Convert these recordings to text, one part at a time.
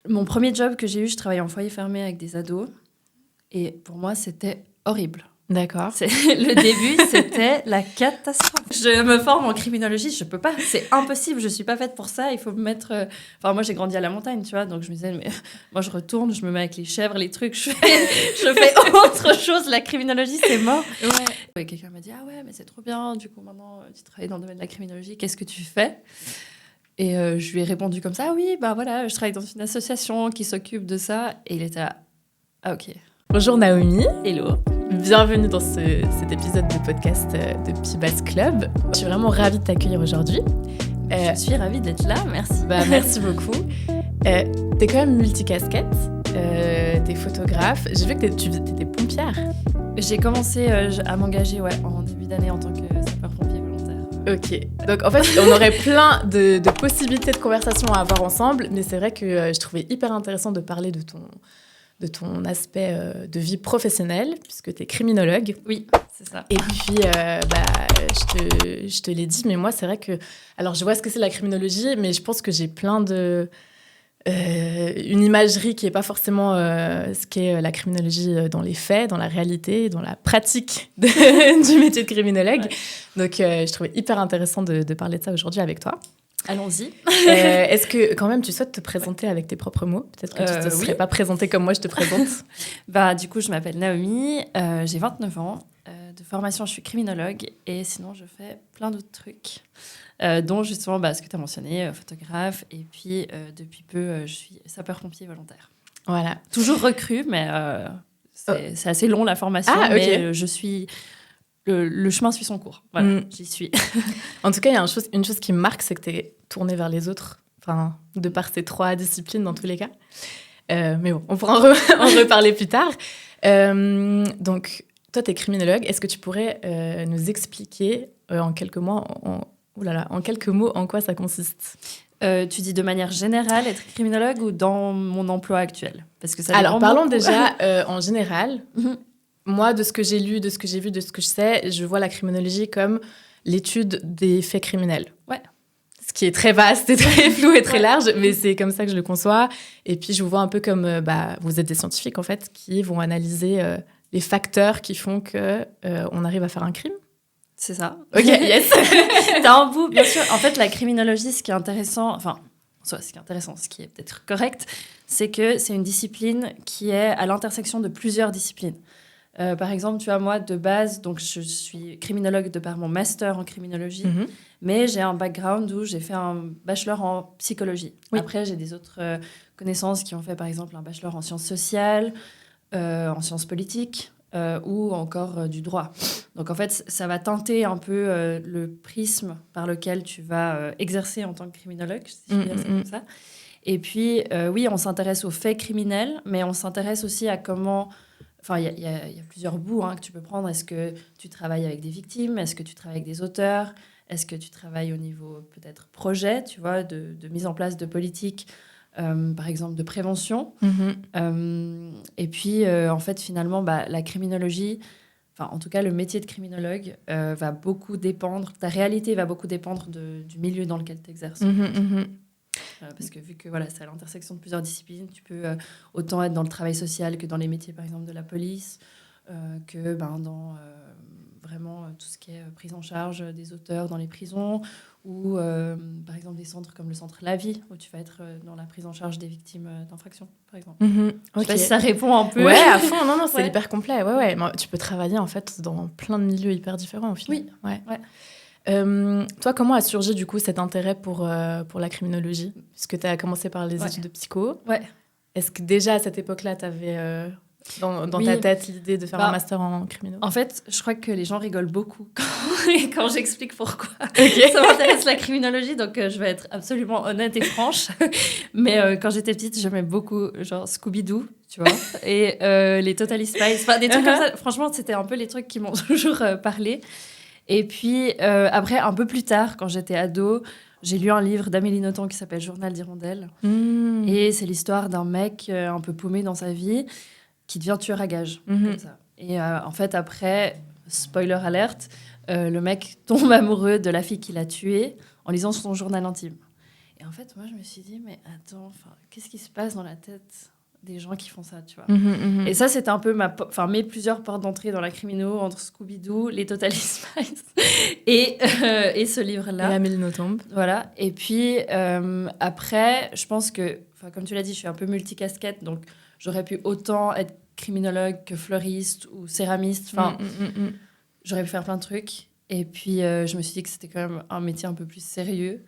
Mon premier job que j'ai eu, je travaillais en foyer fermé avec des ados. Et pour moi, c'était horrible. D'accord. Le début, c'était la catastrophe. Je me forme en criminologie, je peux pas. C'est impossible, je suis pas faite pour ça. Il faut me mettre... Enfin, moi, j'ai grandi à la montagne, tu vois. Donc, je me disais, mais moi, je retourne, je me mets avec les chèvres, les trucs. Je fais autre chose. La criminologie, c'est mort. Ouais. Et quelqu'un m'a dit, ah ouais, mais c'est trop bien. Du coup, maintenant, tu travailles dans le domaine de la criminologie. Qu'est-ce que tu fais ? Et je lui ai répondu comme ça, oui, bah voilà, je travaille dans une association qui s'occupe de ça. Et il était là, ah ok. Bonjour Naomi. Hello. Bienvenue dans cet épisode de podcast de Pibas Club. Je suis vraiment ravie de t'accueillir aujourd'hui. Je suis ravie d'être là, merci. Merci beaucoup. T'es quand même multicasquette, t'es photographe. J'ai vu que tu étais pompière. J'ai commencé à m'engager en début d'année en tant que sapeur-pompier volontaire. Ok, donc en fait on aurait plein de possibilités de conversation à avoir ensemble, mais c'est vrai que je trouvais hyper intéressant de parler de ton aspect de vie professionnelle, puisque tu es criminologue. Oui, c'est ça. Et puis, je te l'ai dit, mais moi, c'est vrai que... Alors, je vois ce que c'est la criminologie, mais je pense que j'ai plein de... une imagerie qui n'est pas forcément ce qu'est la criminologie dans les faits, dans la réalité, dans la pratique du métier de criminologue. Ouais. Donc, je trouvais hyper intéressant de parler de ça aujourd'hui avec toi. Allons-y. Est-ce que, quand même, tu souhaites te présenter avec tes propres mots ? Peut-être que tu ne te serais pas présentée comme moi, je te présente. Du coup, je m'appelle Naomi, j'ai 29 ans. De formation, je suis criminologue. Et sinon, je fais plein d'autres trucs, dont justement ce que tu as mentionné, photographe. Et puis, depuis peu, je suis sapeur-pompier volontaire. Voilà. Toujours recrue, mais c'est assez long, la formation. Ah, ok. Mais je suis... Le chemin suit son cours. Voilà, j'y suis. En tout cas, il y a une chose qui me marque, c'est que tu es tournée vers les autres, de par ces 3 disciplines dans tous les cas. Mais bon, on pourra en reparler plus tard. Donc, toi, tu es criminologue. Est-ce que tu pourrais nous expliquer en quelques mots en quoi ça consiste ? Tu dis de manière générale être criminologue ou dans mon emploi actuel ? Parce que ça Alors, parlons déjà en général. Moi, de ce que j'ai lu, de ce que j'ai vu, de ce que je sais, je vois la criminologie comme l'étude des faits criminels. Ouais. Ce qui est très vaste et très flou et très large, mais c'est comme ça que je le conçois. Et puis, je vous vois un peu comme... vous êtes des scientifiques, en fait, qui vont analyser les facteurs qui font qu'on arrive à faire un crime. C'est ça. Ok, yes. T'as un bout, bien sûr. En fait, la criminologie, ce qui est intéressant... ce qui est peut-être correct, c'est que c'est une discipline qui est à l'intersection de plusieurs disciplines. Par exemple, tu vois, moi, de base, donc je suis criminologue de par mon master en criminologie, mais j'ai un background où j'ai fait un bachelor en psychologie. Oui. Après, j'ai des autres connaissances qui ont fait, par exemple, un bachelor en sciences sociales, en sciences politiques, ou encore du droit. Donc, en fait, ça va teinter un peu le prisme par lequel tu vas exercer en tant que criminologue, si je peux dire ça comme ça. Et puis, oui, on s'intéresse aux faits criminels, mais on s'intéresse aussi à comment... Enfin, il y a plusieurs bouts que tu peux prendre. Est-ce que tu travailles avec des victimes ? Est-ce que tu travailles avec des auteurs ? Est-ce que tu travailles au niveau, peut-être, projet, tu vois, de mise en place de politiques, par exemple, de prévention. Et puis, en fait, finalement, la criminologie, enfin, en tout cas, le métier de criminologue va beaucoup dépendre, ta réalité va beaucoup dépendre du milieu dans lequel tu exerces. Parce que vu que c'est à l'intersection de plusieurs disciplines, tu peux autant être dans le travail social que dans les métiers, par exemple, de la police, que dans vraiment tout ce qui est prise en charge des auteurs dans les prisons, ou par exemple des centres comme le centre La Vie, où tu vas être dans la prise en charge des victimes d'infractions, par exemple. Je sais pas si ça répond un peu. Ouais, à fond, non, c'est hyper complet. Ouais. Tu peux travailler en fait dans plein de milieux hyper différents au final. Oui, ouais. Toi, comment a surgi du coup cet intérêt pour la criminologie ? Puisque tu as commencé par les études de psycho. Ouais. Est-ce que déjà à cette époque-là, tu avais dans ta tête l'idée de faire un master en criminologie ? En fait, je crois que les gens rigolent beaucoup quand j'explique pourquoi ça m'intéresse la criminologie. Donc, je vais être absolument honnête et franche. Mais quand j'étais petite, j'aimais beaucoup genre Scooby-Doo, tu vois, et les Totally Spies. Enfin, des trucs comme ça. Franchement, c'était un peu les trucs qui m'ont toujours parlé. Et puis, après, un peu plus tard, quand j'étais ado, j'ai lu un livre d'Amélie Nothomb qui s'appelle Journal d'hirondelle. Et c'est l'histoire d'un mec un peu paumé dans sa vie qui devient tueur à gages. Comme ça. Et en fait, après, spoiler alerte, le mec tombe amoureux de la fille qu'il a tuée en lisant son journal intime. Et en fait, moi, je me suis dit, mais attends, qu'est-ce qui se passe dans la tête des gens qui font ça, tu vois. Et ça, c'était un peu mes plusieurs portes d'entrée dans la crimino, entre Scooby-Doo, les Totally Spies et ce livre-là. Et Amélie Nothomb. Voilà. Et puis, après, je pense que, comme tu l'as dit, je suis un peu multicasquette, donc j'aurais pu autant être criminologue que fleuriste ou céramiste. J'aurais pu faire plein de trucs. Et puis, je me suis dit que c'était quand même un métier un peu plus sérieux.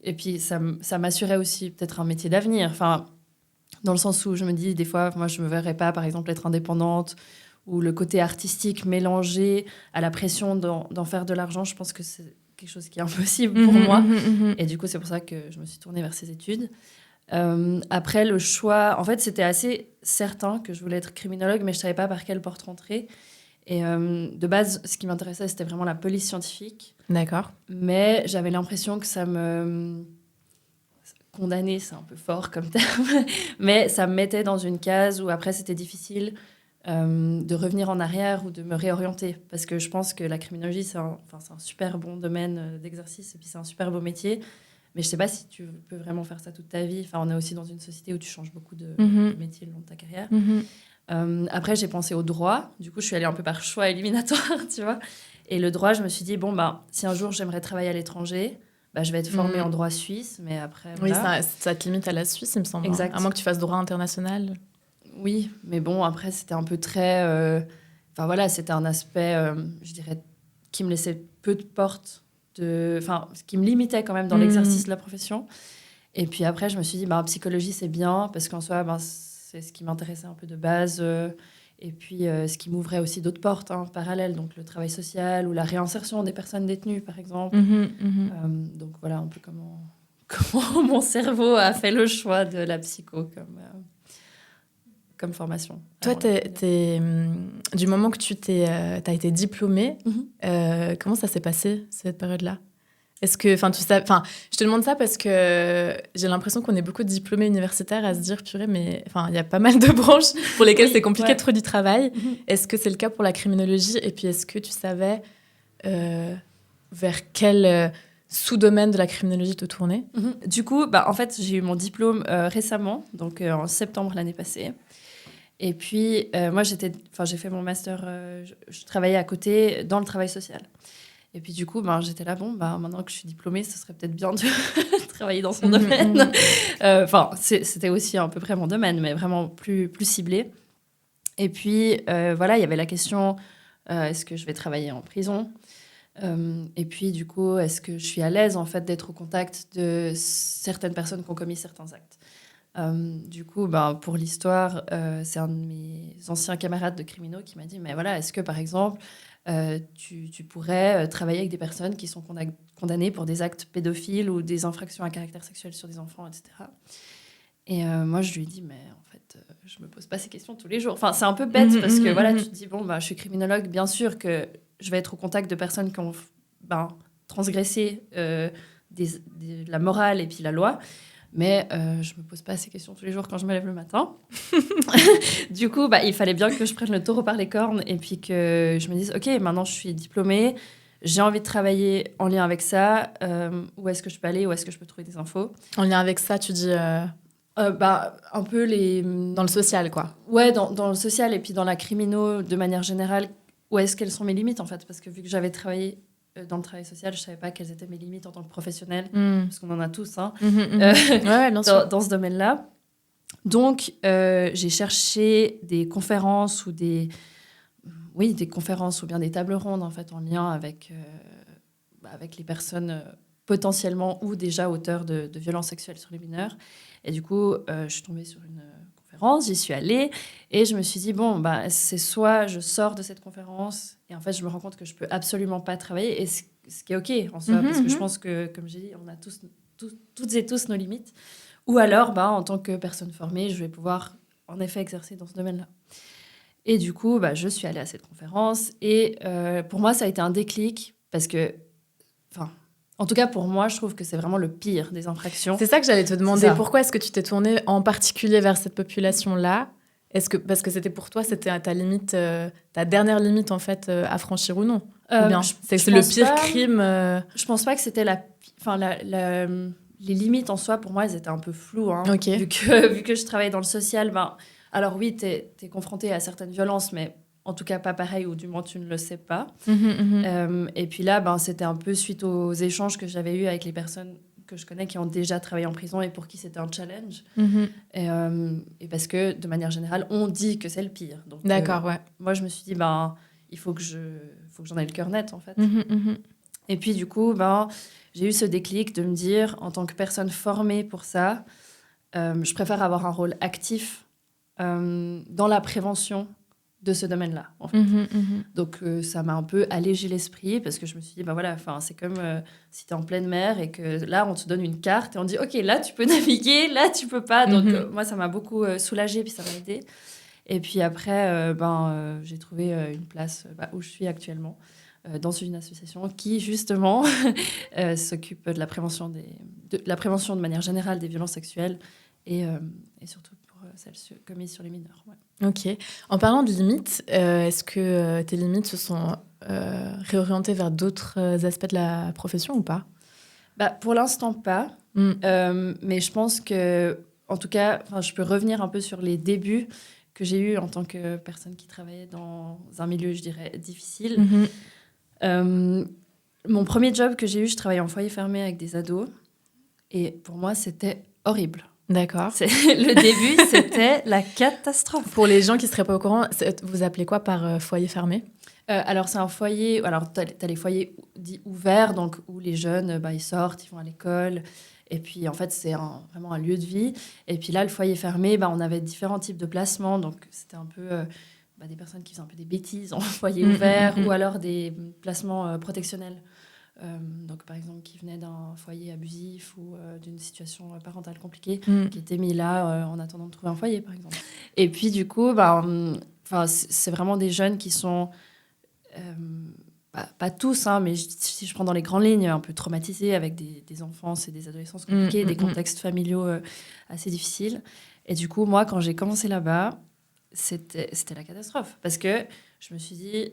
Et puis, ça m'assurait aussi peut-être un métier d'avenir. Dans le sens où je me dis, des fois, moi, je ne me verrais pas, par exemple, être indépendante ou le côté artistique mélangé à la pression d'en faire de l'argent. Je pense que c'est quelque chose qui est impossible pour moi. Et du coup, c'est pour ça que je me suis tournée vers ces études. Après, le choix... En fait, c'était assez certain que je voulais être criminologue, mais je ne savais pas par quelle porte rentrer. Et de base, ce qui m'intéressait, c'était vraiment la police scientifique. D'accord. Mais j'avais l'impression que ça me... Condamner, c'est un peu fort comme terme, mais ça me mettait dans une case où après c'était difficile de revenir en arrière ou de me réorienter, parce que je pense que la criminologie, c'est un super bon domaine d'exercice et puis c'est un super beau métier, mais je sais pas si tu peux vraiment faire ça toute ta vie. On est aussi dans une société où tu changes beaucoup de métiers le long de ta carrière. Après, j'ai pensé au droit, du coup je suis allée un peu par choix éliminatoire, tu vois, et le droit, je me suis dit, si un jour j'aimerais travailler à l'étranger, je vais être formée en droit suisse, mais après... Voilà. Oui, ça te limite à la Suisse, il me semble. Exact. À moins que tu fasses droit international. Oui, mais bon, après, c'était un peu très... c'était un aspect, je dirais, qui me laissait peu de portes, qui me limitait quand même dans l'exercice de la profession. Et puis après, je me suis dit, psychologie, c'est bien, parce qu'en soi, c'est ce qui m'intéressait un peu de base... Et puis, ce qui m'ouvrait aussi d'autres portes parallèles, donc le travail social ou la réinsertion des personnes détenues, par exemple. Donc, voilà un peu comment mon cerveau a fait le choix de la psycho comme formation. Toi, du moment que tu as été diplômée, comment ça s'est passé, cette période-là ? Est-ce que, je te demande ça parce que j'ai l'impression qu'on est beaucoup de diplômés universitaires à se dire, purée, mais il y a pas mal de branches pour lesquelles c'est compliqué de trouver du travail. Est-ce que c'est le cas pour la criminologie ? Et puis, est-ce que tu savais vers quel sous-domaine de la criminologie te tourner ? Du coup, en fait, j'ai eu mon diplôme récemment, donc en septembre l'année passée. Et puis, moi, j'ai fait mon master, je travaillais à côté dans le travail social. Et puis du coup, j'étais là, maintenant que je suis diplômée, ce serait peut-être bien de travailler dans son domaine. C'était aussi à peu près mon domaine, mais vraiment plus ciblé. Et puis, il y avait la question, est-ce que je vais travailler en prison ? Et puis, du coup, est-ce que je suis à l'aise, en fait, d'être au contact de certaines personnes qui ont commis certains actes ? Du coup, pour l'histoire, c'est un de mes anciens camarades de criminaux qui m'a dit, mais voilà, est-ce que, par exemple... tu pourrais travailler avec des personnes qui sont condamnées pour des actes pédophiles ou des infractions à caractère sexuel sur des enfants, etc. Et moi, je lui ai dit, mais en fait, je me pose pas ces questions tous les jours. C'est un peu bête parce que voilà, tu te dis, je suis criminologue, bien sûr que je vais être au contact de personnes qui ont transgressé la morale et puis la loi. Mais je ne me pose pas ces questions tous les jours quand je me lève le matin. Du coup, il fallait bien que je prenne le taureau par les cornes et puis que je me dise, OK, maintenant je suis diplômée, j'ai envie de travailler en lien avec ça. Où est-ce que je peux aller ? Où est-ce que je peux trouver des infos ? En lien avec ça, tu dis... un peu les... Dans le social, quoi. Ouais, dans le social et puis dans la crimino, de manière générale, où est-ce qu'elles sont mes limites, en fait ? Parce que vu que j'avais travaillé... dans le travail social, je ne savais pas quelles étaient mes limites en tant que professionnelle, parce qu'on en a tous bien sûr. Dans ce domaine-là. Donc, j'ai cherché des conférences ou des conférences ou bien des tables rondes en fait, en lien avec les personnes potentiellement ou déjà auteurs de violences sexuelles sur les mineurs. Et du coup, je suis tombée sur une conférence, j'y suis allée et je me suis dit, c'est soit je sors de cette conférence et en fait, je me rends compte que je ne peux absolument pas travailler, et ce qui est OK en soi, parce que je pense que, comme j'ai dit, on a toutes et tous nos limites. Ou alors, en tant que personne formée, je vais pouvoir en effet exercer dans ce domaine-là. Et du coup, je suis allée à cette conférence et pour moi, ça a été un déclic parce que, en tout cas, pour moi, je trouve que c'est vraiment le pire des infractions. C'est ça que j'allais te demander. Pourquoi est-ce que tu t'es tournée en particulier vers cette population-là ? Parce que c'était pour toi, c'était ta limite, ta dernière limite, en fait, à franchir ou non ? Ou bien c'est le pire crime Je pense pas que c'était les limites en soi, pour moi, elles étaient un peu floues. Hein, Ok. vu que je travaillais dans le social, alors oui, t'es confronté à certaines violences, mais en tout cas pas pareil, ou du moins tu ne le sais pas. Et puis là, c'était un peu suite aux échanges que j'avais eus avec les personnes que je connais qui ont déjà travaillé en prison et pour qui c'était un challenge. Et parce que, de manière générale, on dit que c'est le pire. Donc, D'accord, ouais. moi, je me suis dit, il faut que j'en ai le cœur net, en fait. Et puis, du coup, j'ai eu ce déclic de me dire, en tant que personne formée pour ça, je préfère avoir un rôle actif dans la prévention de ce domaine-là, en fait. Donc, ça m'a un peu allégé l'esprit parce que je me suis dit, c'est comme si tu es en pleine mer et que là, on te donne une carte et on dit, OK, là, tu peux naviguer, là, tu peux pas. Donc, moi, ça m'a beaucoup soulagée puis ça m'a aidée. Et puis après, j'ai trouvé une place où je suis actuellement, dans une association qui, justement, s'occupe de la prévention de manière générale des violences sexuelles et surtout pour celles commises sur les mineurs. Ouais. Ok. En parlant de limites, est-ce que tes limites se sont réorientées vers d'autres aspects de la profession ou pas ? Pour l'instant, pas. Mais je pense que, en tout cas, je peux revenir un peu sur les débuts que j'ai eus en tant que personne qui travaillait dans un milieu, je dirais, difficile. Mon premier job que j'ai eu, je travaillais en foyer fermé avec des ados. Et pour moi, c'était horrible. D'accord. Le début, c'était la catastrophe. Pour les gens qui ne seraient pas au courant, vous appelez quoi par foyer fermé ? Alors, c'est un foyer... Alors, tu as les foyers dits ouverts, donc où les jeunes, ils sortent, ils vont à l'école. Et puis, en fait, c'est vraiment un lieu de vie. Et puis là, le foyer fermé, on avait différents types de placements. Donc, c'était un peu des personnes qui faisaient un peu des bêtises en foyer ouvert ou alors des placements protectionnels. Donc, par exemple, qui venaient d'un foyer abusif ou d'une situation parentale compliquée, qui étaient mis là en attendant de trouver un foyer, par exemple. Et puis, du coup, c'est vraiment des jeunes qui sont... pas tous, hein, mais si je prends dans les grandes lignes, un peu traumatisés avec des enfances et des adolescences compliquées, des contextes familiaux assez difficiles. Et du coup, moi, quand j'ai commencé là-bas, c'était la catastrophe. Parce que je me suis dit,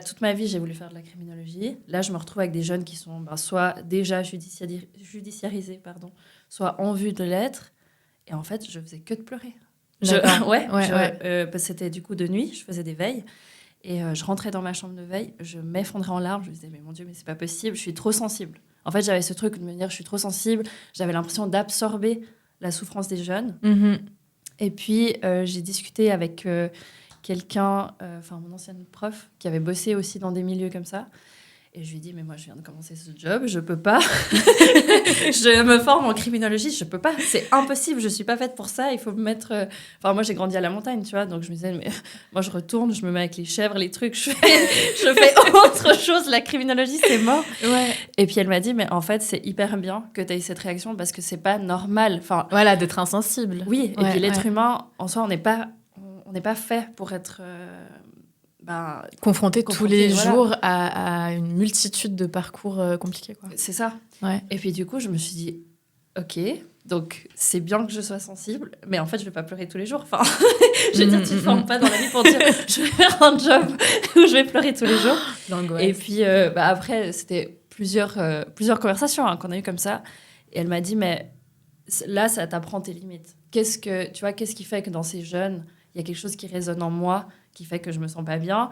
toute ma vie, j'ai voulu faire de la criminologie. Là, je me retrouve avec des jeunes qui sont soit déjà judiciarisés, soit en vue de l'être. Et en fait, je faisais que de pleurer. Parce que c'était du coup de nuit, je faisais des veilles. Et je rentrais dans ma chambre de veille, je m'effondrais en larmes, je me disais, mais mon Dieu, mais c'est pas possible, je suis trop sensible. En fait, j'avais ce truc de me dire, je suis trop sensible, j'avais l'impression d'absorber la souffrance des jeunes. Et puis, j'ai discuté avec quelqu'un, mon ancienne prof, qui avait bossé aussi dans des milieux comme ça. Et je lui ai dit, mais moi, je viens de commencer ce job, je peux pas. Je me forme en criminologie, je peux pas. C'est impossible, je suis pas faite pour ça. Il faut me mettre... moi, j'ai grandi à la montagne, tu vois. Donc, je me disais, mais moi, je retourne, je me mets avec les chèvres, les trucs. Je fais autre chose. La criminologie, c'est mort. Ouais. Et puis, elle m'a dit, mais en fait, c'est hyper bien que tu aies cette réaction parce que c'est pas normal. Voilà, d'être insensible. Oui, et puis l'être humain, en soi, on n'est pas fait pour être... confronté tous les jours à une multitude de parcours compliqués, quoi. C'est ça. Ouais. Et puis du coup, je me suis dit, ok, donc c'est bien que je sois sensible, mais en fait, je vais pas pleurer tous les jours. Je veux dire, tu te formes pas dans la vie pour dire, je vais faire un job où je vais pleurer tous les jours. L'angoisse. Et puis après, c'était plusieurs conversations qu'on a eues comme ça. Et elle m'a dit, mais là, ça t'apprend tes limites. Qu'est-ce qui fait que dans ces jeunes, il y a quelque chose qui résonne en moi, qui fait que je me sens pas bien.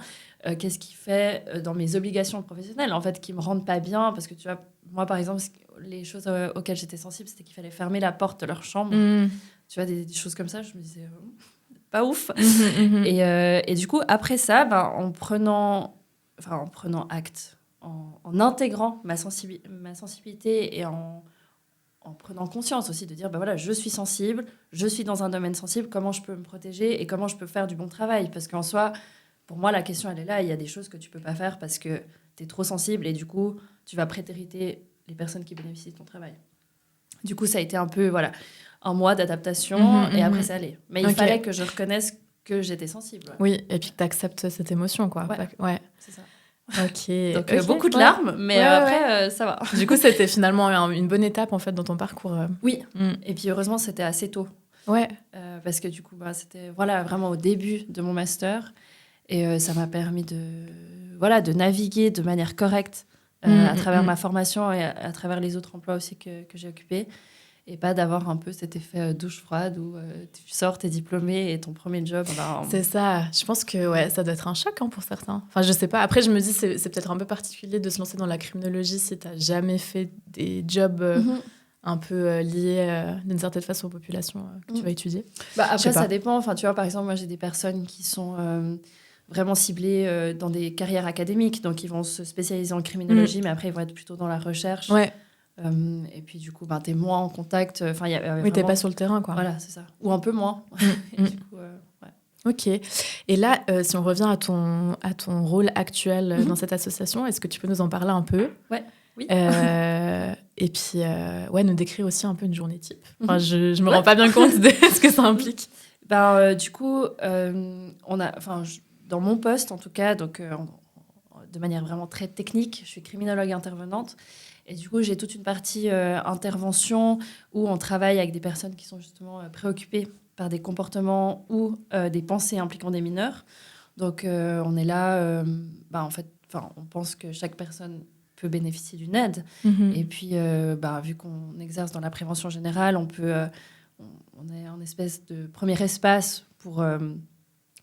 Qu'est-ce qui fait dans mes obligations professionnelles, en fait, qui me rendent pas bien? Parce que tu vois, moi, par exemple, les choses auxquelles j'étais sensible, c'était qu'il fallait fermer la porte de leur chambre. Tu vois, des choses comme ça, je me disais, pas ouf. Et du coup, après ça, en prenant acte, en intégrant ma sensibilité et en prenant conscience aussi de dire, je suis sensible, je suis dans un domaine sensible, comment je peux me protéger et comment je peux faire du bon travail. Parce qu'en soi, pour moi, la question, elle est là. Il y a des choses que tu peux pas faire parce que tu es trop sensible et du coup, tu vas prétériter les personnes qui bénéficient de ton travail. Du coup, ça a été un peu, un mois d'adaptation et après, ça allait. Mais il fallait que je reconnaisse que j'étais sensible. Ouais. Oui, et puis que tu acceptes cette émotion, quoi. Ouais. C'est ça. Donc beaucoup de larmes, mais après, ça va. Du coup, c'était finalement une bonne étape, en fait, dans ton parcours. Oui, et puis heureusement, c'était assez tôt. Ouais. Parce que du coup, c'était vraiment au début de mon master. Et ça m'a permis de naviguer de manière correcte à travers ma formation et à travers les autres emplois aussi que j'ai occupés. Et pas d'avoir un peu cet effet douche froide où tu sors, t'es diplômé et ton premier job... C'est ça. Je pense que ça doit être un choc pour certains. Enfin, je sais pas. Après, je me dis, c'est peut-être un peu particulier de se lancer dans la criminologie si t'as jamais fait des jobs un peu liés d'une certaine façon aux populations que tu vas étudier. Après, ça dépend. Enfin, tu vois, par exemple, moi, j'ai des personnes qui sont vraiment ciblées dans des carrières académiques. Donc, ils vont se spécialiser en criminologie, mais après, ils vont être plutôt dans la recherche. Ouais. Et puis du coup t'es moins en contact, oui, t'es pas sur le terrain, quoi. Voilà, c'est ça, ou un peu moins. Du coup, Ok. Et là, si on revient à ton rôle actuel dans cette association, est-ce que tu peux nous en parler un peu? Oui. Et puis nous décrire aussi un peu une journée type. Enfin, je me rends pas bien compte de ce que ça implique. Du coup, dans mon poste en tout cas, donc de manière vraiment très technique, je suis criminologue intervenante. Et du coup, j'ai toute une partie intervention où on travaille avec des personnes qui sont justement préoccupées par des comportements ou des pensées impliquant des mineurs. Donc, on est là, on pense que chaque personne peut bénéficier d'une aide. Et puis, vu qu'on exerce dans la prévention générale, on est en espèce de premier espace pour...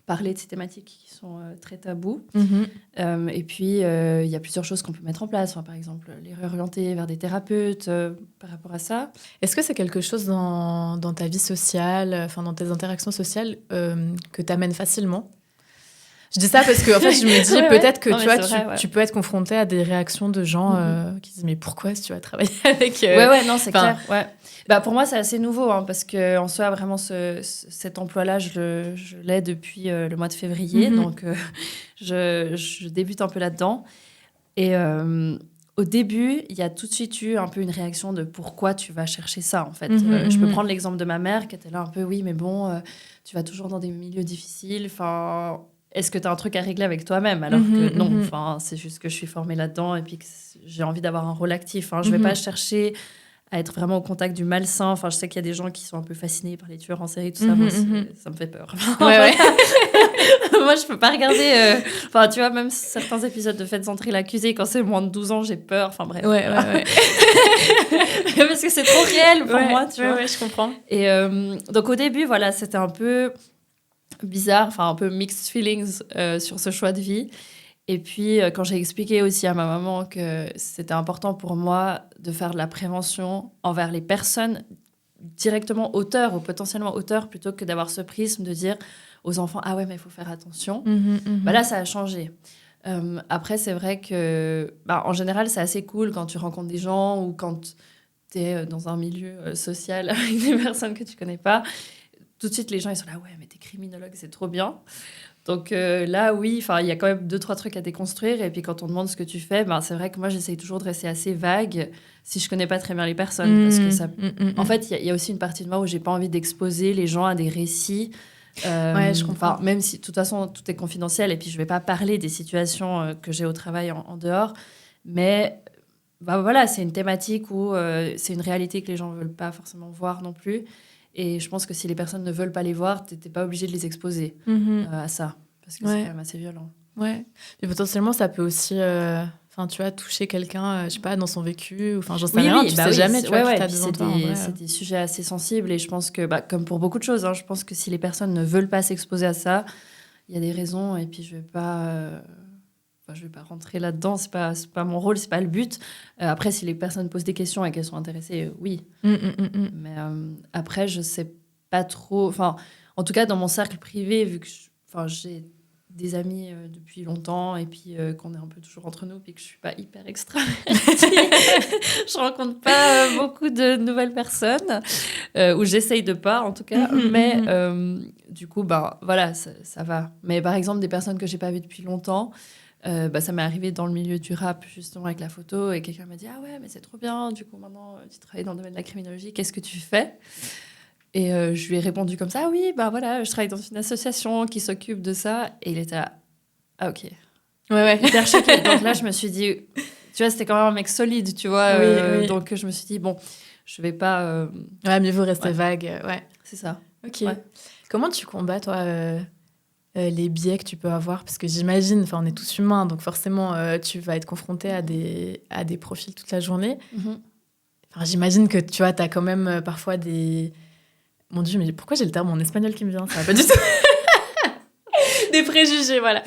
parler de ces thématiques qui sont très tabous. Et puis, il y a plusieurs choses qu'on peut mettre en place. Enfin, par exemple, les réorienter vers des thérapeutes par rapport à ça. Est-ce que c'est quelque chose dans ta vie sociale, dans tes interactions sociales, que tu amènes facilement? Je dis ça parce que en fait, je me dis peut-être que tu peux être confrontée à des réactions de gens qui disent mais pourquoi est-ce que tu vas travailler avec non, c'est clair. Ouais. Pour moi, c'est assez nouveau parce que en soi, vraiment, cet emploi-là, je l'ai depuis le mois de février, donc je débute un peu là-dedans. Et au début, il y a tout de suite eu un peu une réaction de pourquoi tu vas chercher ça, en fait. Je peux prendre l'exemple de ma mère qui était là un peu, oui, mais bon, tu vas toujours dans des milieux difficiles, enfin... Est-ce que tu as un truc à régler avec toi-même? Alors que non, c'est juste que je suis formée là-dedans et puis que j'ai envie d'avoir un rôle actif. Je ne vais pas chercher à être vraiment au contact du malsain. Enfin, je sais qu'il y a des gens qui sont un peu fascinés par les tueurs en série, tout ça. Moi, ça me fait peur. Moi, je peux pas regarder... tu vois, même certains épisodes de Faites entrer l'accusé, quand c'est moins de 12 ans, j'ai peur. Enfin, bref. Parce que c'est trop réel pour moi, tu vois. Ouais, je comprends. Et donc, au début, voilà, c'était un peu... bizarre, un peu mixed feelings sur ce choix de vie. Et puis, quand j'ai expliqué aussi à ma maman que c'était important pour moi de faire de la prévention envers les personnes directement auteurs ou potentiellement auteurs, plutôt que d'avoir ce prisme de dire aux enfants « Ah ouais, mais il faut faire attention ». Là, ça a changé. Après, c'est vrai que, en général, c'est assez cool quand tu rencontres des gens ou quand tu es dans un milieu social avec des personnes que tu connais pas. Tout de suite, les gens, ils sont là, ouais, mais t'es criminologue, c'est trop bien. Donc là, oui, il y a quand même 2-3 trucs à déconstruire. Et puis, quand on demande ce que tu fais, c'est vrai que moi, j'essaye toujours de rester assez vague si je connais pas très bien les personnes. Parce que ça... En fait, il y a aussi une partie de moi où j'ai pas envie d'exposer les gens à des récits. Je comprends. Même si, de toute façon, tout est confidentiel. Et puis, je vais pas parler des situations que j'ai au travail en dehors. Mais... voilà, c'est une thématique où c'est une réalité que les gens veulent pas forcément voir non plus. Et je pense que si les personnes ne veulent pas les voir, t'es pas obligé de les exposer à ça. Parce que c'est quand même assez violent. Ouais. Mais potentiellement, ça peut aussi tu vois, toucher quelqu'un, je sais pas, dans son vécu. Enfin, j'en sais rien, tu sais jamais, tu vois, c'est des sujets assez sensibles. Et je pense que, comme pour beaucoup de choses, je pense que si les personnes ne veulent pas s'exposer à ça, il y a des raisons. Et puis, je vais pas rentrer là-dedans, c'est pas mon rôle, c'est pas le but. Après, si les personnes posent des questions et qu'elles sont intéressées, oui. Mais après, je sais pas trop... en tout cas, dans mon cercle privé, vu que j'ai des amis depuis longtemps et puis qu'on est un peu toujours entre nous puis que je suis pas hyper extravertie, je rencontre pas beaucoup de nouvelles personnes, ou j'essaye de pas, en tout cas. Mais du coup, voilà, ça va. Mais par exemple, des personnes que j'ai pas vues depuis longtemps... ça m'est arrivé dans le milieu du rap, justement, avec la photo, et quelqu'un m'a dit « Ah ouais, mais c'est trop bien, du coup, maintenant, tu travailles dans le domaine de la criminologie, qu'est-ce que tu fais ?» Et je lui ai répondu comme ça « Ah oui, voilà, je travaille dans une association qui s'occupe de ça. » Et il était là « Ah ok. » Hyper choqué. Donc là, je me suis dit... Tu vois, c'était quand même un mec solide, tu vois. Oui. Donc je me suis dit, bon, je vais pas... mieux vaut rester vague, ouais. C'est ça. Ok. Ouais. Comment tu combats, toi les biais que tu peux avoir, parce que j'imagine, enfin, on est tous humains, donc forcément, tu vas être confronté à des profils toute la journée. Enfin, j'imagine que, tu vois, t'as quand même parfois des... Mon Dieu, mais pourquoi j'ai le terme en espagnol qui me vient? Ça va pas du tout. Des préjugés, voilà.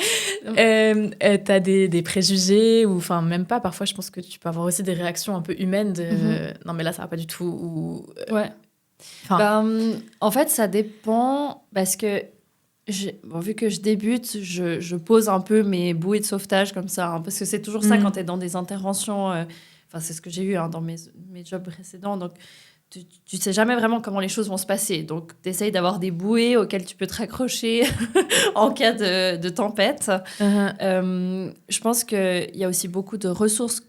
T'as des préjugés, ou enfin, même pas, parfois, je pense que tu peux avoir aussi des réactions un peu humaines de non, mais là, ça va pas du tout, ou... Ouais. En fait, ça dépend, parce que vu que je débute, je pose un peu mes bouées de sauvetage comme ça, hein, parce que c'est toujours ça quand tu es dans des interventions. Enfin, c'est ce que j'ai eu dans mes jobs précédents. Donc, tu sais jamais vraiment comment les choses vont se passer. Donc, tu essayes d'avoir des bouées auxquelles tu peux te raccrocher en cas de tempête. Je pense qu'il y a aussi beaucoup de ressources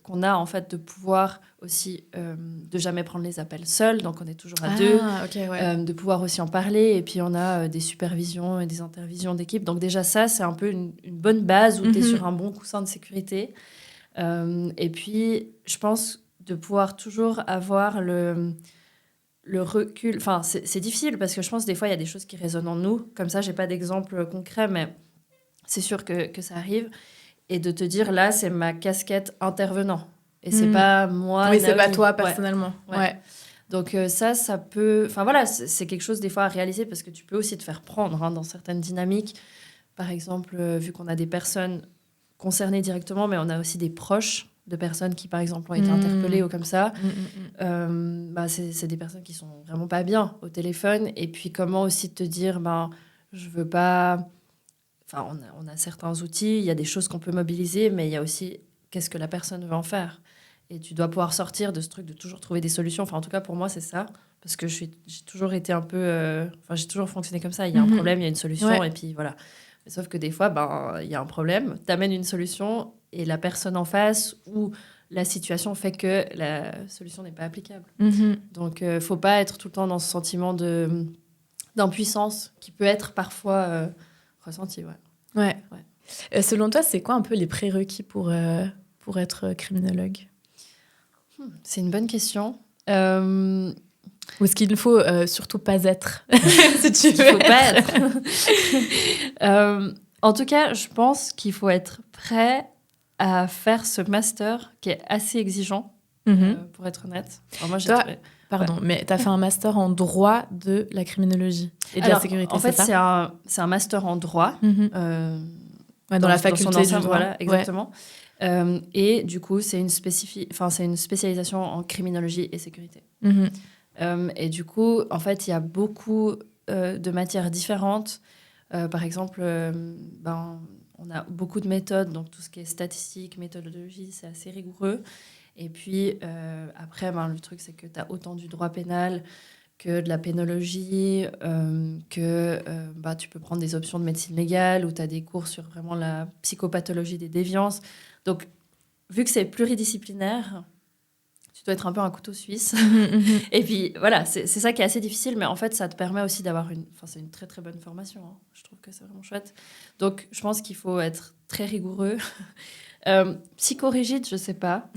qu'on a, en fait, de pouvoir aussi de jamais prendre les appels seuls. Donc, on est toujours à deux. Okay, ouais. De pouvoir aussi en parler. Et puis, on a des supervisions et des intervisions d'équipe. Donc, déjà, ça, c'est un peu une bonne base où tu es sur un bon coussin de sécurité. Et puis, je pense de pouvoir toujours avoir le recul. Enfin, c'est difficile parce que je pense des fois, il y a des choses qui résonnent en nous. Comme ça, j'ai pas d'exemple concret, mais c'est sûr que ça arrive. Et de te dire, là, c'est ma casquette intervenant. Et c'est pas moi, oui, Naomi. c'est pas toi, personnellement. Ouais. Donc ça peut... Enfin voilà, c'est quelque chose des fois à réaliser parce que tu peux aussi te faire prendre dans certaines dynamiques. Par exemple, vu qu'on a des personnes concernées directement, mais on a aussi des proches de personnes qui, par exemple, ont été interpellées ou comme ça. C'est des personnes qui sont vraiment pas bien au téléphone. Et puis comment aussi te dire, je veux pas... Enfin, on a certains outils, il y a des choses qu'on peut mobiliser, mais il y a aussi qu'est-ce que la personne veut en faire. Et tu dois pouvoir sortir de ce truc de toujours trouver des solutions. Enfin, en tout cas, pour moi, c'est ça. Parce que j'ai toujours été un peu... j'ai toujours fonctionné comme ça. Il y a un problème, il y a une solution, et puis voilà. Mais sauf que des fois, il y a un problème, t'amènes une solution, et la personne en face ou la situation fait que la solution n'est pas applicable. Donc, faut pas être tout le temps dans ce sentiment d'impuissance qui peut être parfois ressenti. Ouais. Selon toi, c'est quoi un peu les prérequis pour être criminologue? C'est une bonne question. Ou est-ce qu'il ne faut surtout pas être si tu veux. Il ne faut pas être. En tout cas, je pense qu'il faut être prêt à faire ce master qui est assez exigeant, pour être honnête. Alors moi, Pardon, mais tu as fait un master en droit de la criminologie et de la sécurité, en fait, c'est ça? c'est un master en droit. Dans la faculté du droit. Voilà, exactement. Et du coup, c'est une spécialisation en criminologie et sécurité. Et du coup, en fait, il y a beaucoup de matières différentes. Par exemple, on a beaucoup de méthodes, donc tout ce qui est statistique, méthodologie, c'est assez rigoureux. Et puis, après, le truc, c'est que tu as autant du droit pénal que de la pénologie, que tu peux prendre des options de médecine légale, où tu as des cours sur vraiment la psychopathologie des déviances. Donc, vu que c'est pluridisciplinaire, tu dois être un peu un couteau suisse. Et puis, voilà, c'est ça qui est assez difficile, mais en fait, ça te permet aussi d'avoir c'est une très, très bonne formation. Je trouve que c'est vraiment chouette. Donc, je pense qu'il faut être très rigoureux. Psychorigide, je sais pas.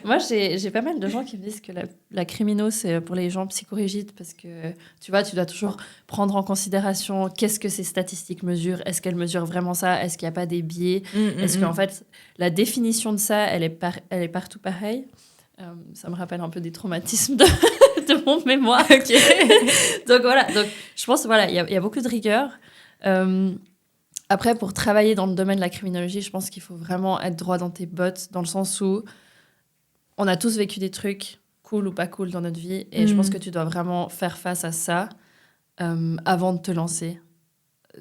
Moi, j'ai pas mal de gens qui me disent que la crimino, c'est pour les gens psychorigides parce que, tu vois, tu dois toujours prendre en considération qu'est-ce que ces statistiques mesurent. Est-ce qu'elles mesurent vraiment ça? Est-ce qu'il n'y a pas des biais? Est-ce qu'en fait, la définition de ça, elle est partout pareille? Ça me rappelle un peu des traumatismes de mon mémoire. Donc voilà, je pense il y a beaucoup de rigueur. Après, pour travailler dans le domaine de la criminologie, je pense qu'il faut vraiment être droit dans tes bottes, dans le sens où on a tous vécu des trucs cool ou pas cool dans notre vie, et je pense que tu dois vraiment faire face à ça avant de te lancer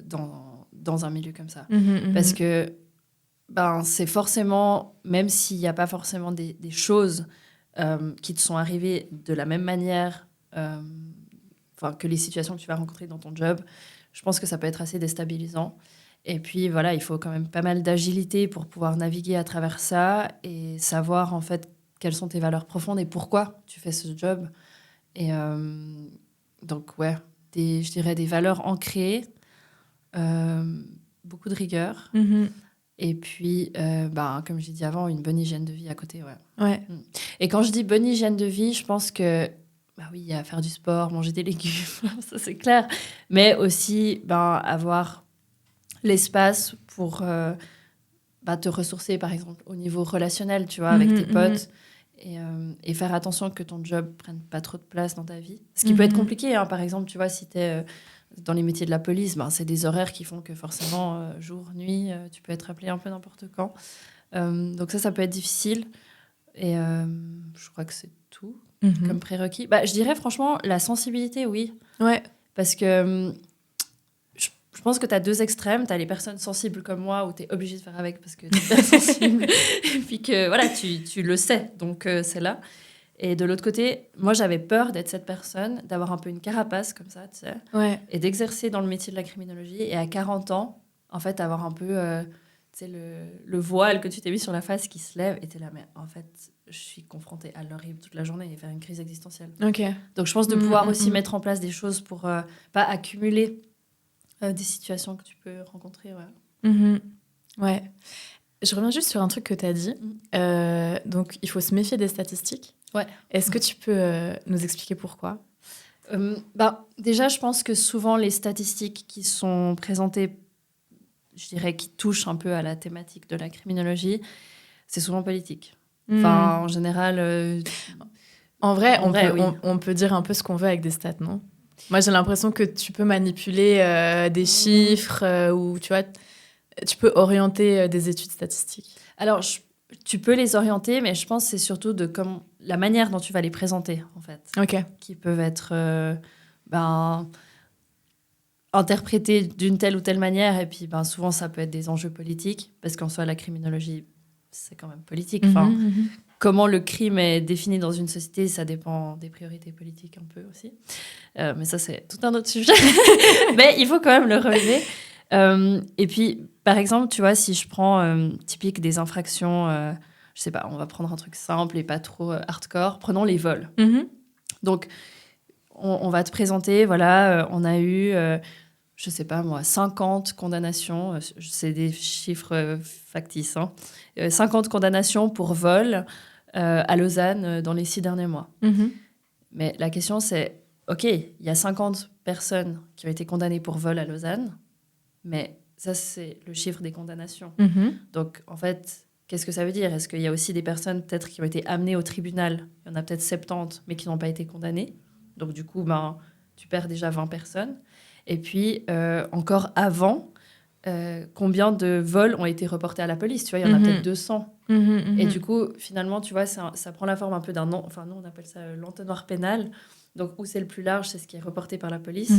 dans un milieu comme ça. Parce que c'est forcément, même s'il n'y a pas forcément des choses qui te sont arrivées de la même manière que les situations que tu vas rencontrer dans ton job, je pense que ça peut être assez déstabilisant. Et puis voilà, il faut quand même pas mal d'agilité pour pouvoir naviguer à travers ça et savoir en fait quelles sont tes valeurs profondes et pourquoi tu fais ce job. Et donc je dirais des valeurs ancrées, beaucoup de rigueur. Et puis, comme j'ai dit avant, une bonne hygiène de vie à côté. Et quand je dis bonne hygiène de vie, je pense que oui, il y a faire du sport, manger des légumes, ça c'est clair. Mais aussi avoir l'espace pour te ressourcer, par exemple, au niveau relationnel, tu vois, avec tes potes. Et faire attention que ton job prenne pas trop de place dans ta vie. Ce qui peut être compliqué, hein. Par exemple, tu vois, si tu es dans les métiers de la police, c'est des horaires qui font que forcément, jour, nuit, tu peux être appelé un peu n'importe quand. Donc ça peut être difficile. Et je crois que c'est tout comme prérequis. Je dirais franchement, la sensibilité, oui. Ouais. Parce que je pense que tu as deux extrêmes. Tu as les personnes sensibles comme moi où tu es obligé de faire avec parce que tu es hyper sensible. Et puis que voilà, tu le sais. Donc c'est là. Et de l'autre côté, moi j'avais peur d'être cette personne, d'avoir un peu une carapace comme ça, tu sais. Ouais. Et d'exercer dans le métier de la criminologie. Et à 40 ans, en fait, avoir un peu tu sais, le voile que tu t'es mis sur la face qui se lève. Et tu es là, mais en fait, je suis confrontée à l'horrible toute la journée et faire une crise existentielle. Ok. Donc je pense de pouvoir aussi mettre en place des choses pour pas accumuler des situations que tu peux rencontrer. Ouais. Je reviens juste sur un truc que tu as dit. Donc, il faut se méfier des statistiques. Ouais. Est-ce que tu peux nous expliquer pourquoi ? Déjà, je pense que souvent, les statistiques qui sont présentées, je dirais, qui touchent un peu à la thématique de la criminologie, c'est souvent politique. Enfin, en général... En vrai, on peut dire un peu ce qu'on veut avec des stats, non ? Moi, j'ai l'impression que tu peux manipuler des chiffres ou tu vois, tu peux orienter des études statistiques. Alors, tu peux les orienter, mais je pense que c'est surtout la manière dont tu vas les présenter, en fait. Ok. Qui peuvent être interprétés d'une telle ou telle manière. Et puis, souvent, ça peut être des enjeux politiques, parce qu'en soi, la criminologie, c'est quand même politique. Comment le crime est défini dans une société, ça dépend des priorités politiques un peu aussi. Mais ça, c'est tout un autre sujet. Mais il faut quand même le relever. Et puis, par exemple, tu vois, si je prends typique des infractions, je sais pas, on va prendre un truc simple et pas trop hardcore. Prenons les vols. Donc, on va te présenter, voilà, on a eu, je sais pas moi, 50 condamnations. C'est des chiffres factices. 50 condamnations pour vol à Lausanne dans les 6 derniers mois. Mais la question, c'est, OK, il y a 50 personnes qui ont été condamnées pour vol à Lausanne, mais ça, c'est le chiffre des condamnations. Donc, en fait, qu'est-ce que ça veut dire ? Est-ce qu'il y a aussi des personnes peut-être qui ont été amenées au tribunal ? Il y en a peut-être 70, mais qui n'ont pas été condamnées. Donc, du coup, tu perds déjà 20 personnes. Et puis, encore avant, combien de vols ont été reportés à la police ? Tu vois, il y en a peut-être 200. Et du coup, finalement, tu vois, ça prend la forme un peu d'un... Enfin, nous, on appelle ça l'entonnoir pénal. Donc, où c'est le plus large, c'est ce qui est reporté par la police.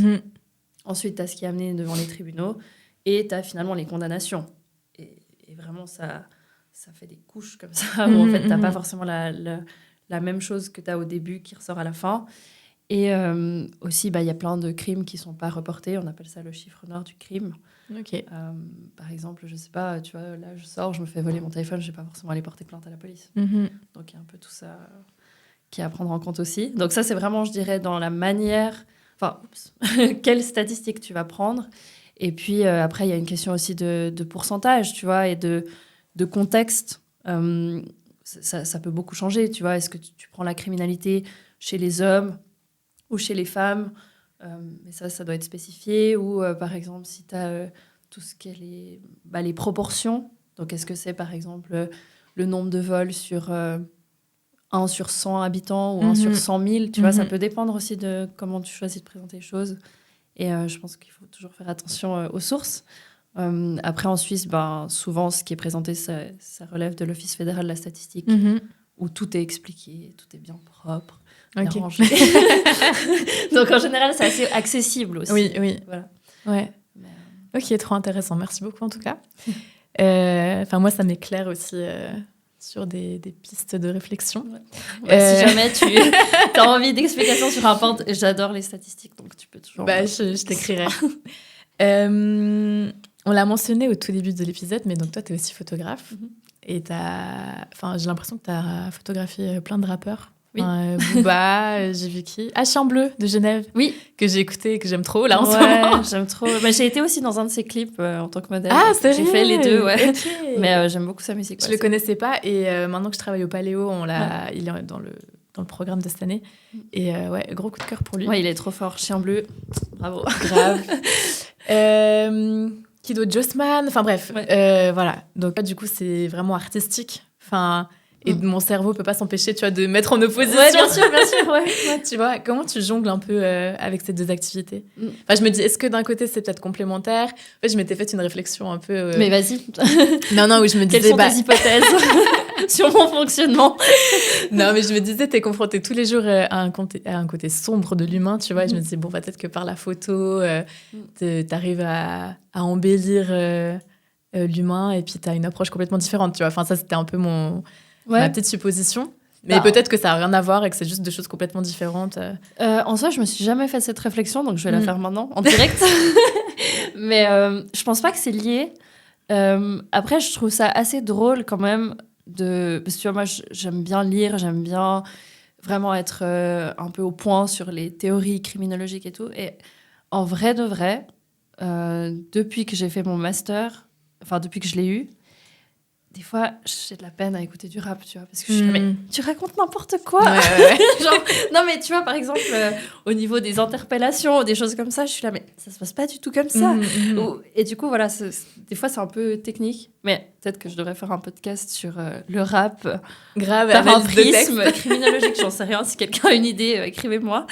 Ensuite, tu as ce qui est amené devant les tribunaux. Et tu as finalement les condamnations. Et vraiment, ça fait des couches comme ça, où en fait, tu n'as pas forcément la même chose que tu as au début qui ressort à la fin. Et aussi, il y a plein de crimes qui ne sont pas reportés. On appelle ça le chiffre noir du crime. Ok. Par exemple, je ne sais pas, tu vois, là, je sors, je me fais voler mon téléphone, je ne vais pas forcément aller porter plainte à la police. Donc, il y a un peu tout ça qui est à prendre en compte aussi. Donc, ça, c'est vraiment, je dirais, dans la manière... Enfin, quelle statistique tu vas prendre. Et puis, après, il y a une question aussi de pourcentage, tu vois, et de contexte. Ça peut beaucoup changer, tu vois. Est-ce que tu prends la criminalité chez les hommes ou chez les femmes, mais ça doit être spécifié. Ou, par exemple, si tu as tout ce qui est les proportions. Donc, est-ce que c'est, par exemple, le nombre de vols sur 1 sur 100 habitants ou 1 sur 100 000, tu vois, ça peut dépendre aussi de comment tu choisis de présenter les choses. Et je pense qu'il faut toujours faire attention aux sources. Après, en Suisse, souvent, ce qui est présenté, ça relève de l'Office fédéral de la statistique, où tout est expliqué, tout est bien propre, bien rangé. Donc, en général, c'est assez accessible aussi. Oui. Voilà. Ouais. Ok, trop intéressant. Merci beaucoup, en tout cas. Moi, ça m'éclaire aussi sur des pistes de réflexion. Si jamais tu as envie d'explications sur un point, j'adore les statistiques, donc tu peux toujours... je t'écrirai. On l'a mentionné au tout début de l'épisode, mais donc toi, tu es aussi photographe. Et j'ai l'impression que tu as photographié plein de rappeurs. Oui. Booba, j'ai vu qui ? Chien Bleu de Genève. Oui. Que j'ai écouté et que j'aime trop là en ce moment. J'aime trop. J'ai été aussi dans un de ses clips en tant que modèle. Ah, c'est vrai ? J'ai fait les deux, ouais. Okay. Mais j'aime beaucoup sa musique. Je le connaissais pas et maintenant que je travaille au Paléo, il est dans le programme de cette année. Et gros coup de cœur pour lui. Ouais, il est trop fort. Chien Bleu, bravo. Grave. Qui d'autre? Jossman. Enfin bref, Ouais. voilà. Donc là, du coup, c'est vraiment artistique. Enfin, et mon cerveau peut pas s'empêcher, tu vois, de mettre en opposition. Ouais, bien sûr, ouais. Tu vois, comment tu jongles un peu avec ces deux activités? Enfin, je me dis, est-ce que d'un côté, c'est peut-être complémentaire? En fait, je m'étais fait une réflexion un peu... Mais vas-y. Non, où je me disais... Quelles sont tes hypothèses sur mon fonctionnement? Non, mais je me disais, t'es confronté tous les jours à un côté sombre de l'humain, tu vois. Et je me disais, bon, peut-être que par la photo, t'arrives à embellir l'humain et puis t'as une approche complètement différente, tu vois. Enfin, ça, c'était un peu ma petite supposition. Mais peut-être que ça n'a rien à voir et que c'est juste deux choses complètement différentes. En soi, je me suis jamais fait cette réflexion, donc je vais la faire maintenant, en direct. Mais je pense pas que c'est lié. Après, je trouve ça assez drôle quand même parce que tu vois, moi, j'aime bien lire, j'aime bien vraiment être un peu au point sur les théories criminologiques et tout. Et en vrai de vrai, depuis que j'ai fait mon master, enfin depuis que je l'ai eu, des fois, j'ai de la peine à écouter du rap, tu vois, parce que je suis là, mais tu racontes n'importe quoi. Ouais. Genre, non, mais tu vois, par exemple, au niveau des interpellations, des choses comme ça, je suis là, mais ça se passe pas du tout comme ça. Et du coup, voilà, des fois, c'est un peu technique, mais peut-être que je devrais faire un podcast sur le rap. Grave, par un prisme de criminologique, j'en sais rien. Si quelqu'un a une idée, écrivez-moi.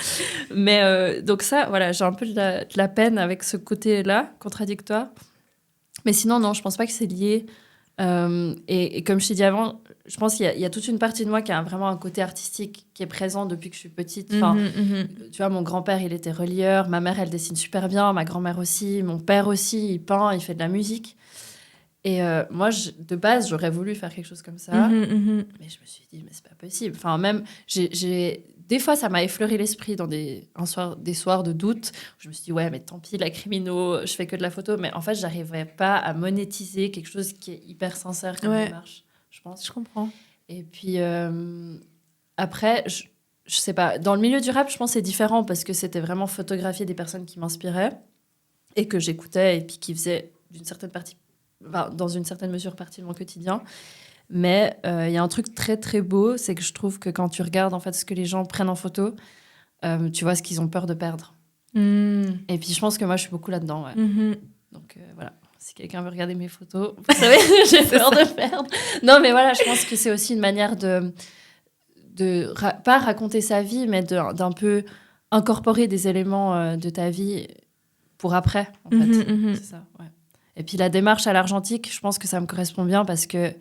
Mais donc ça, voilà, j'ai un peu de la peine avec ce côté-là, contradictoire. Mais sinon, non, je pense pas que c'est lié. Et comme je t'ai dit avant, je pense qu'il y a toute une partie de moi qui a vraiment un côté artistique qui est présent depuis que je suis petite. Enfin, tu vois, mon grand-père, il était relieur, ma mère, elle dessine super bien, ma grand-mère aussi, mon père aussi, il peint, il fait de la musique. Et moi, de base, j'aurais voulu faire quelque chose comme ça, mais je me suis dit, mais c'est pas possible. Enfin, même, des fois, ça m'a effleuré l'esprit dans des soirs de doute. Je me suis dit, ouais, mais tant pis, la crimino, je fais que de la photo. Mais en fait, j'arriverais pas à monétiser quelque chose qui est hyper sincère comme démarche, je pense. Je comprends. Et puis, après, je sais pas, dans le milieu du rap, je pense que c'est différent parce que c'était vraiment photographier des personnes qui m'inspiraient et que j'écoutais et puis qui faisaient dans une certaine mesure partie de mon quotidien. Mais il y a un truc très très beau, c'est que je trouve que quand tu regardes en fait ce que les gens prennent en photo, tu vois ce qu'ils ont peur de perdre. Et puis je pense que moi je suis beaucoup là-dedans. Ouais. Donc voilà, si quelqu'un veut regarder mes photos, vous savez, j'ai peur de perdre. Non mais voilà, je pense que c'est aussi une manière pas raconter sa vie, mais d'un peu incorporer des éléments de ta vie pour après, en fait. C'est ça, ouais. Et puis la démarche à l'argentique, je pense que ça me correspond bien parce que...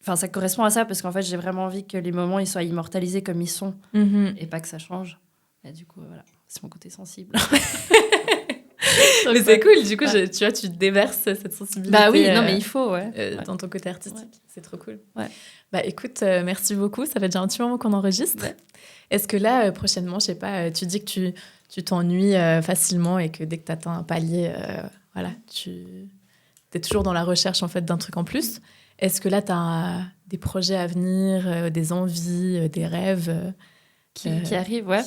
Enfin, ça correspond à ça parce qu'en fait, j'ai vraiment envie que les moments ils soient immortalisés comme ils sont et pas que ça change. Et du coup, voilà, c'est mon côté sensible. Mais c'est cool, du coup, tu vois, tu déverses cette sensibilité. Bah oui, non, mais il faut, dans ton côté artistique. Ouais. C'est trop cool. Ouais. Bah écoute, merci beaucoup. Ça fait déjà un petit moment qu'on enregistre. Ouais. Est-ce que là, prochainement, je sais pas, tu dis que tu t'ennuies facilement et que dès que tu atteins un palier, voilà, tu es toujours dans la recherche en fait d'un truc en plus. Est-ce que là, tu as des projets à venir, des envies, des rêves qui arrivent, ouais.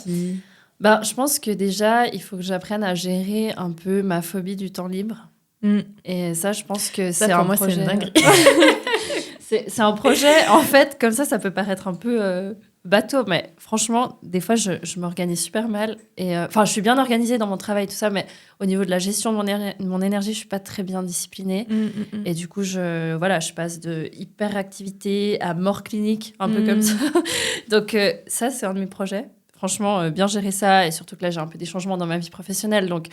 Ben, je pense que déjà, il faut que j'apprenne à gérer un peu ma phobie du temps libre. Et ça, je pense que c'est un projet... Pour moi, c'est une dinguerie. c'est un projet, en fait, comme ça peut paraître un peu bateau, mais franchement, des fois, je m'organise super mal. Enfin, je suis bien organisée dans mon travail, tout ça, mais au niveau de la gestion de mon énergie, je suis pas très bien disciplinée. Et du coup, je passe de hyperactivité à mort clinique, un peu comme ça. Donc, ça, c'est un de mes projets. Franchement, bien gérer ça, et surtout que là, j'ai un peu des changements dans ma vie professionnelle, donc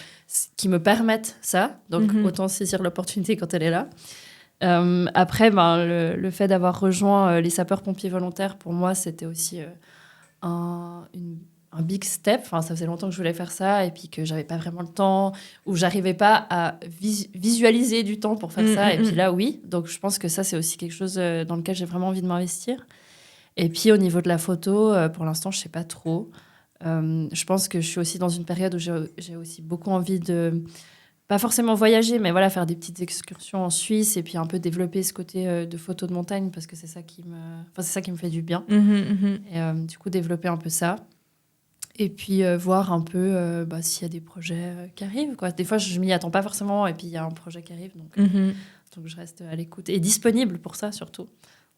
qui me permettent ça. Donc, autant saisir l'opportunité quand elle est là. Après, le fait d'avoir rejoint les sapeurs-pompiers volontaires, pour moi, c'était aussi un big step. Enfin, ça faisait longtemps que je voulais faire ça et puis que j'avais pas vraiment le temps, ou j'arrivais pas à visualiser du temps pour faire ça. Et puis là, oui. Donc, je pense que ça, c'est aussi quelque chose dans lequel j'ai vraiment envie de m'investir. Et puis, au niveau de la photo, pour l'instant, je sais pas trop. Je pense que je suis aussi dans une période où j'ai aussi beaucoup envie de... Pas forcément voyager, mais voilà, faire des petites excursions en Suisse et puis un peu développer ce côté de photo de montagne parce que c'est ça qui me fait du bien. Et du coup, développer un peu ça. Et puis voir un peu s'il y a des projets qui arrivent, quoi. Des fois, je m'y attends pas forcément et puis il y a un projet qui arrive. Donc je reste à l'écoute et disponible pour ça surtout.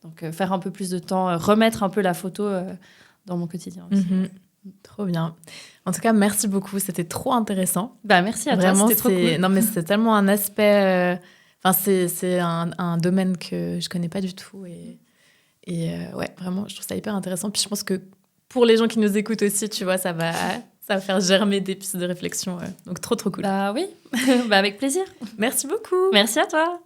Donc faire un peu plus de temps, remettre un peu la photo dans mon quotidien aussi. Trop bien. En tout cas, merci beaucoup. C'était trop intéressant. Merci à Vraiment, toi, c'était trop cool. Non, mais c'est tellement un aspect... Enfin, c'est un domaine que je connais pas du tout. Et ouais, vraiment, je trouve ça hyper intéressant. Puis je pense que pour les gens qui nous écoutent aussi, tu vois, ça va faire germer des pistes de réflexion. Donc, trop, trop cool. Oui, avec plaisir. Merci beaucoup. Merci à toi.